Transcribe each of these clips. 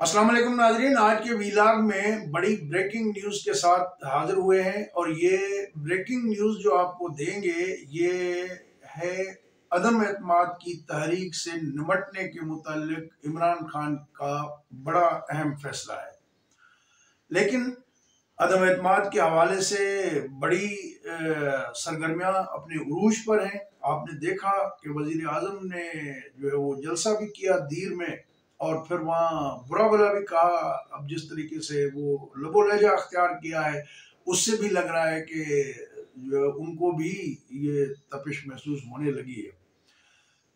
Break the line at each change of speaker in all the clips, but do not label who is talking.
अस्सलाम वालेकुम नाजरीन, आज के वीलॉग में बड़ी ब्रेकिंग न्यूज़ के साथ हाजिर हुए हैं और ये ब्रेकिंग न्यूज़ जो आपको देंगे ये है अदम एतमाद की तहरीक से निमटने के मुतालिक इमरान खान का बड़ा अहम फैसला है। लेकिन अदम एतमाद के हवाले से बड़ी सरगर्मियाँ अपने उरूज पर हैं। आपने देखा कि वज़ीर आज़म ने जो है वो जलसा भी किया दीर में और फिर वहाँ बुरा भला भी कहा। अब जिस तरीके से वो लबो लहजा अख्तियार किया है उससे भी लग रहा है कि जो उनको भी ये तपिश महसूस होने लगी है।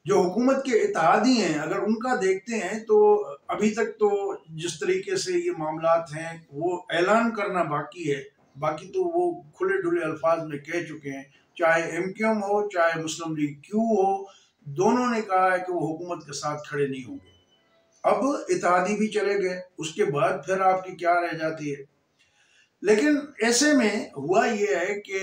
जो हुकूमत के इत्तेहादी हैं अगर उनका देखते हैं तो अभी तक तो जिस तरीके से ये मामलात हैं वो ऐलान करना बाकी है। बाकी तो वो खुले डुले अल्फाज में कह चुके हैं, चाहे एमक्यूएम हो चाहे मुस्लिम लीग क्यू हो, दोनों ने कहा है कि वो हुकूमत के साथ खड़े नहीं होंगे। अब इत्तेहादी भी चले गए, उसके बाद फिर आपकी क्या रह जाती है। लेकिन ऐसे में हुआ ये है कि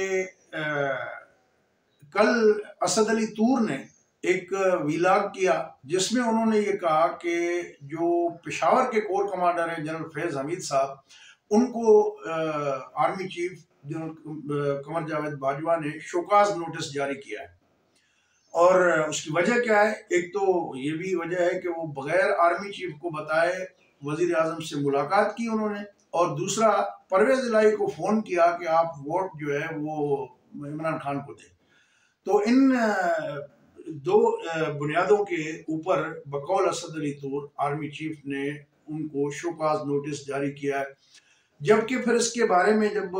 कल असद अली तूर ने एक वीलाग किया जिसमें उन्होंने ये कहा कि जो पेशावर के कोर कमांडर हैं जनरल फैज हमीद साहब, उनको army chief general Qamar Javed Bajwa ने शोकाज नोटिस जारी किया है। और उसकी वजह क्या है? एक तो ये भी वजह है कि वो बगैर आर्मी चीफ को बताए वजीर आजम से मुलाकात की उन्होंने, और दूसरा परवेज इलाही को फोन किया कि आप वोट जो है वो इमरान खान को दें। तो इन दो बुनियादों के ऊपर बकौल असद अली तूर आर्मी चीफ ने उनको शोकाज नोटिस जारी किया है। जबकि फिर इसके बारे में जब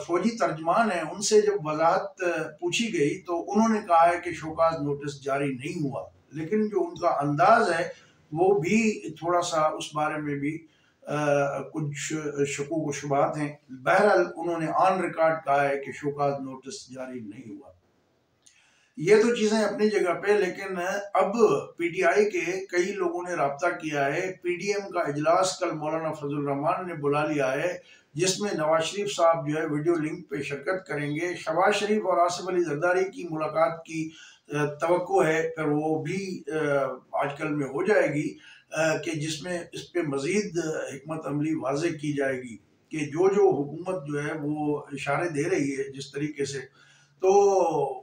फौजी तर्जमान है उनसे जब वजाहत पूछी गई तो उन्होंने कहा है कि शोकाज नोटिस जारी नहीं हुआ। लेकिन जो उनका अंदाज है वो भी थोड़ा सा उस बारे में भी कुछ शकूक व शुबहात हैं। बहरहाल उन्होंने ऑन रिकॉर्ड कहा है कि शोकाज नोटिस जारी नहीं हुआ। ये तो चीजें अपनी जगह पे, लेकिन अब पीटीआई के कई लोगों ने राब्ता किया है। पीडीएम का इजलास कल मौलाना फजल रहमान ने बुला लिया है जिसमें नवाज शरीफ साहब जो है वीडियो लिंक पे शिरकत करेंगे। शहबाज शरीफ और आसिफ अली जरदारी की मुलाकात की तवक्को है, फिर वो भी आजकल में हो जाएगी कि जिसमें इस पे मजीद हिकमत अमली वाजे की जाएगी कि जो हुकूमत जो है वो इशारे दे रही है जिस तरीके से, तो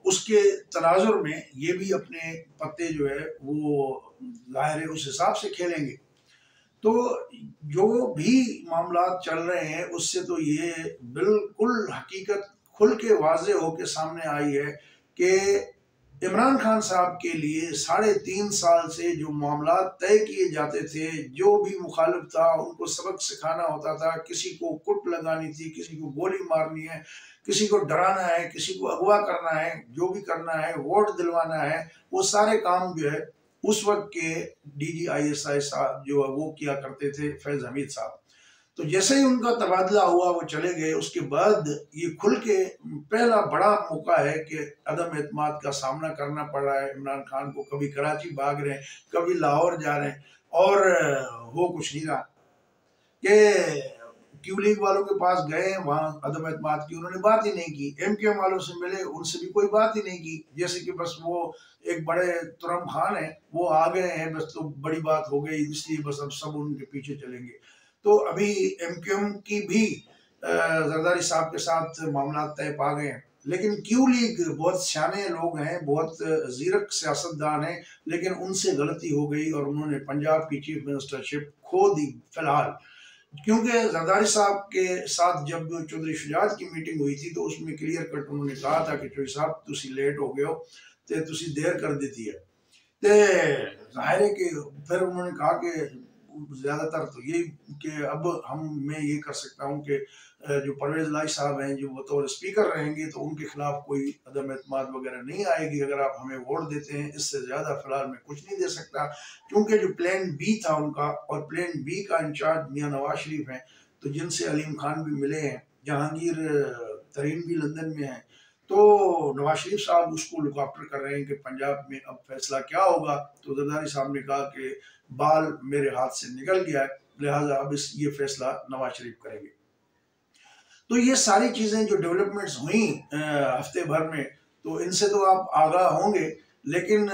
उसके तनाजुर में ये भी अपने पत्ते जो है वो ज़ाहिर है उस हिसाब से खेलेंगे। तो जो भी मामला चल रहे हैं उससे तो ये बिल्कुल हकीकत खुल के वाजे होके सामने आई है कि इमरान खान साहब के लिए 3.5 साल से जो मामला तय किए जाते थे, जो भी मुखालिफ था उनको सबक सिखाना होता था, किसी को कुट लगानी थी, किसी को गोली मारनी है, किसी को डराना है, किसी को अगवा करना है, जो भी करना है, वोट दिलवाना है, वो सारे काम जो है उस वक्त के DGISI साहब जो है वो किया करते थे, फैज हमीद साहब। तो जैसे ही उनका तबादला हुआ वो चले गए, उसके बाद ये खुल के पहला बड़ा मौका है कि अदम एतमाद का सामना करना पड़ रहा है इमरान खान को। कभी कराची भाग रहे हैं, कभी लाहौर जा रहे हैं, और हो कुछ नहीं रहा कि क्यू लीग वालों के पास गए, वहां अदम एतमाद की उन्होंने बात ही नहीं की। MQM वालों से मिले, उनसे भी कोई बात ही नहीं की, जैसे कि बस वो एक बड़े तुरम खान है, वो आ गए हैं बस तो बड़ी बात हो गई, इसलिए बस अब सब उनके पीछे चलेंगे। तो अभी MQM की भी जरदारी साहब के साथ मामला तय पा गए हैं। लेकिन क्यू लीग बहुत सियाने लोग हैं, बहुत जीरक सियासतदान हैं, लेकिन उनसे गलती हो गई और उन्होंने पंजाब की चीफ मिनिस्टरशिप खो दी फिलहाल। क्योंकि जरदारी साहब के साथ जब चौधरी शुजात की मीटिंग हुई थी तो उसमें क्लियर कट उन्होंने कहा था कि चौधरी साहब तुसी लेट हो गए हो, तो तुसी देर कर देती है। तो जाहिर है कि फिर उन्होंने कहा कि ज्यादातर तो यही कि अब मैं ये कर सकता हूँ कि जो परवेज इलाही साहब हैं जो बतौर स्पीकर रहेंगे तो उनके खिलाफ कोई अदम एतमाद वगैरह नहीं आएगी अगर आप हमें वोट देते हैं। इससे ज्यादा फिलहाल मैं कुछ नहीं दे सकता, क्योंकि जो प्लान बी था उनका, और प्लान बी का इंचार्ज मियाँ नवाज शरीफ हैं, तो जिनसे अलीम खान भी मिले हैं, जहांगीर तरीन भी लंदन में है, तो नवाज शरीफ साहब उसको लुक आफ्टर कर रहे हैं कि पंजाब में अब फैसला क्या होगा। तो जरदारी साहब ने कहा कि बाल मेरे हाथ से निकल गया है, लिहाजा अब ये फैसला नवाज शरीफ करेंगे। तो ये सारी चीजें जो डेवलपमेंट्स हुई हफ्ते भर में, तो इनसे तो आप आगाह होंगे। लेकिन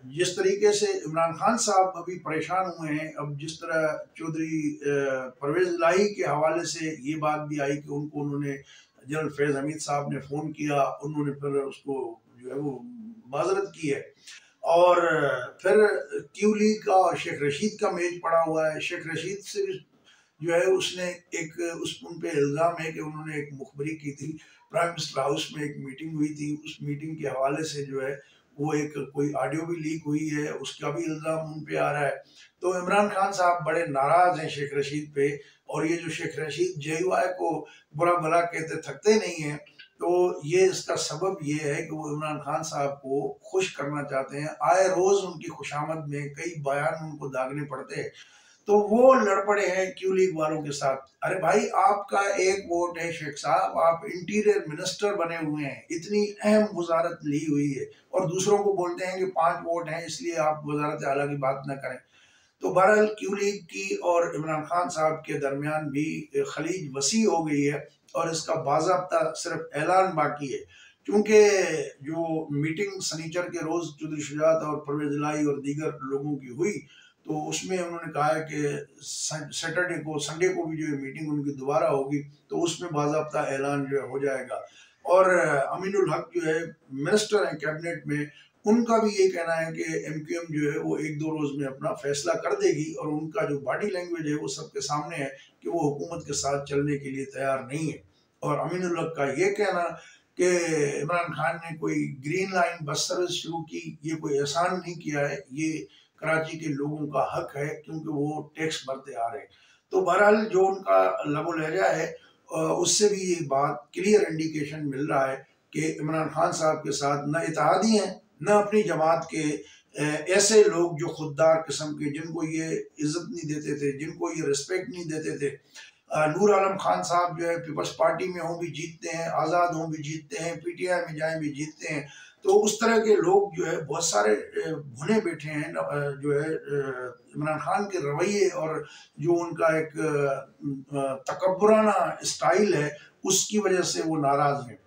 जिस तरीके से इमरान खान साहब अभी परेशान हुए हैं, अब जिस तरह चौधरी परवेज इलाही के हवाले से ये बात भी आई कि उन्होंने जनरल फैज हमीद साहब ने फ़ोन किया, उन्होंने फिर उसको जो है वो माजरत की है। और फिर क्यू लीग का और शेख रशीद का मैच पड़ा हुआ है। शेख रशीद से भी जो है उसने एक उन पे इल्ज़ाम है कि उन्होंने एक मुखबरी की थी, प्राइम मिनिस्टर हाउस में एक मीटिंग हुई थी, उस मीटिंग के हवाले से जो है वो एक कोई ऑडियो भी लीक हुई है, उसका भी इल्ज़ाम उन पे आ रहा है। तो इमरान खान साहब बड़े नाराज़ हैं शेख रशीद पे, और ये जो शेख रशीद JUI को बुरा भला कहते थकते नहीं हैं, तो ये इसका सबब ये है कि वो इमरान खान साहब को खुश करना चाहते हैं। आए रोज़ उनकी खुशामद में कई बयान उनको दागने पड़ते हैं, तो वो लड़ पड़े हैं क्यू लीग वालों के साथ। अरे भाई, आपका एक वोट है शेख साहब, आप इंटीरियर मिनिस्टर बने हुए हैं, इतनी अहम वजारत ली हुई है, और दूसरों को बोलते हैं कि 5 वोट हैं इसलिए आप वजारत आला की बात न करें। तो बहरहाल क्यू लीग की और इमरान खान साहब के दरमियान भी खलीज वसी हो गई है, और इसका बाज़ाब्ता सिर्फ ऐलान बाकी है। क्योंकि जो मीटिंग सनीचर के रोज़ चौधरी शुजात और परवेज इलाही और दीगर लोगों की हुई, तो उसमें उन्होंने कहा है कि सैटरडे को, संडे को भी जो है मीटिंग उनकी दोबारा होगी, तो उसमें बाज़ाब्ता ऐलान जो है हो जाएगा। और अमीनुल हक जो है मिनिस्टर हैं कैबिनेट में, उनका भी ये कहना है कि MQM जो है वो 1-2 रोज़ में अपना फैसला कर देगी, और उनका जो बॉडी लैंग्वेज है वो सबके सामने है कि वो हुकूमत के साथ चलने के लिए तैयार नहीं है। और अमीनुल हक का ये कहना कि इमरान खान ने कोई ग्रीन लाइन बस सर्विस शुरू की, ये कोई एहसान नहीं किया है, ये कराची के लोगों का हक है क्योंकि वो टैक्स भरते आ रहे हैं। तो बहरहाल जो उनका लबो लहजा है, उससे भी ये बात क्लियर इंडिकेशन मिल रहा है कि इमरान खान साहब के साथ न इत्तेहादी हैं, न अपनी जमात के ऐसे लोग जो खुददार किस्म के, जिनको ये इज्जत नहीं देते थे, जिनको ये रिस्पेक्ट नहीं देते थे। नूर आलम खान साहब जो है पीपल्स पार्टी में हों भी जीतते हैं, आज़ाद हों भी जीतते हैं, PTI में जाएं भी जीतते हैं। तो उस तरह के लोग जो है बहुत सारे भुने बैठे हैं जो है इमरान खान के रवैये और जो उनका एक तकब्बुराना स्टाइल है, उसकी वजह से वो नाराज़ हैं।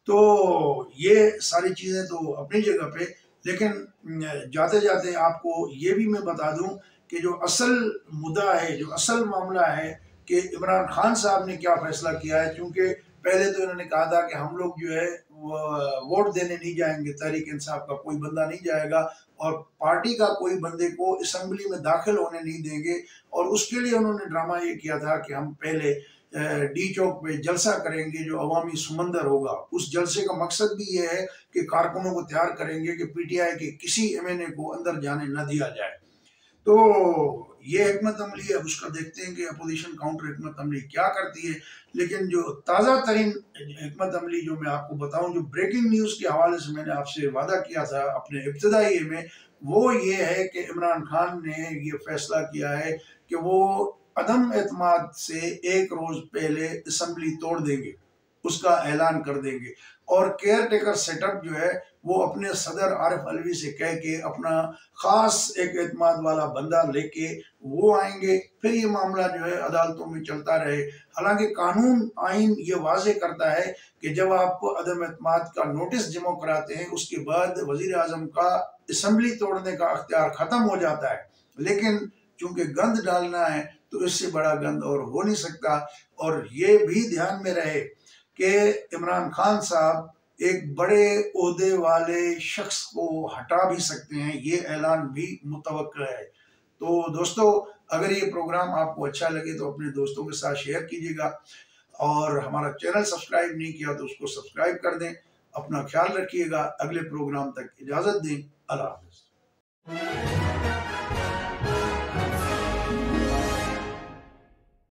तो ये सारी चीज़ें तो अपनी जगह पे, लेकिन जाते जाते आपको ये भी मैं बता दूं कि जो असल मुद्दा है, जो असल मामला है कि इमरान खान साहब ने क्या फैसला किया है। क्योंकि पहले तो इन्होंने कहा था कि हम लोग जो है वोट देने नहीं जाएंगे, तहरीक इंसाफ का कोई बंदा नहीं जाएगा, और पार्टी का कोई बंदे को असेंबली में दाखिल होने नहीं देंगे। और उसके लिए उन्होंने ड्रामा ये किया था कि हम पहले D चौक पे जलसा करेंगे जो अवामी समंदर होगा। उस जलसे का मकसद भी ये है कि कारकुनों को तैयार करेंगे कि PTI के किसी MNA को अंदर जाने न दिया जाए। तो ये हिकमत अमली है, उसका देखते हैं कि अपोजिशन काउंटर हिकमत अमली क्या करती है। लेकिन जो ताज़ा तरीन हिकमत अमली जो मैं आपको बताऊं, जो ब्रेकिंग न्यूज़ के हवाले से मैंने आपसे वादा किया था अपने इब्तदाई में, वो ये है कि इमरान खान ने ये फैसला किया है कि वो अदम एतमाद से 1 रोज़ पहले असम्बली तोड़ देंगे, उसका ऐलान कर देंगे। और केयर टेकर सेटअप जो है वो अपने सदर आरिफ अलवी से कह के अपना खास एक एतमाद वाला बंदा लेके वो आएंगे, फिर ये मामला जो है अदालतों में चलता रहे। हालांकि कानून आइन ये वाजे करता है कि जब आप अदम एतमाद का नोटिस जमा कराते हैं, उसके बाद वजीर आजम का असम्बली तोड़ने का अख्तियार खत्म हो जाता है। लेकिन चूंकि गंद डालना है तो इससे बड़ा गंद और हो नहीं सकता। और ये भी ध्यान में रहे कि इमरान खान साहब एक बड़े ओहदे वाले शख्स को हटा भी सकते हैं, ये ऐलान भी मुतवक्किल है। तो दोस्तों, अगर ये प्रोग्राम आपको अच्छा लगे तो अपने दोस्तों के साथ शेयर कीजिएगा, और हमारा चैनल सब्सक्राइब नहीं किया तो उसको सब्सक्राइब कर दें। अपना ख्याल रखिएगा, अगले प्रोग्राम तक इजाज़त दें। अल्लाह हाफ़िज़।